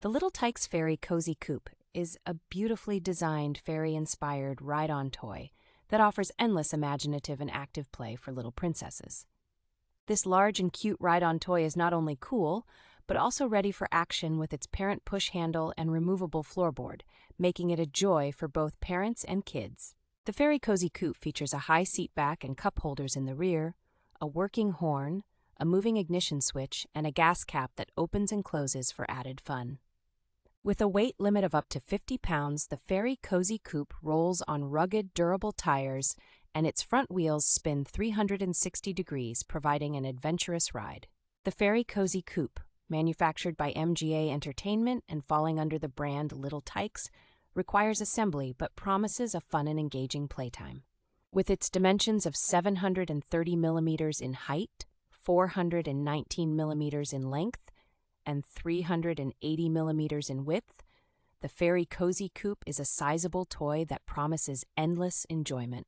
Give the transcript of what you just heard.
The Little Tikes Fairy Cozy Coupe is a beautifully designed fairy-inspired ride-on toy that offers endless imaginative and active play for little princesses. This large and cute ride-on toy is not only cool, but also ready for action with its parent push handle and removable floorboard, making it a joy for both parents and kids. The Fairy Cozy Coupe features a high seat back and cup holders in the rear, a working horn, a moving ignition switch, and a gas cap that opens and closes for added fun. With a weight limit of up to 50 pounds, the Fairy Cozy Coupe rolls on rugged, durable tires, and its front wheels spin 360 degrees, providing an adventurous ride. The Fairy Cozy Coupe, manufactured by MGA Entertainment and falling under the brand Little Tikes, requires assembly but promises a fun and engaging playtime. With its dimensions of 730 millimeters in height, 419 millimeters in length, and 380 millimeters in width, the Fairy Cozy Coupe is a sizable toy that promises endless enjoyment.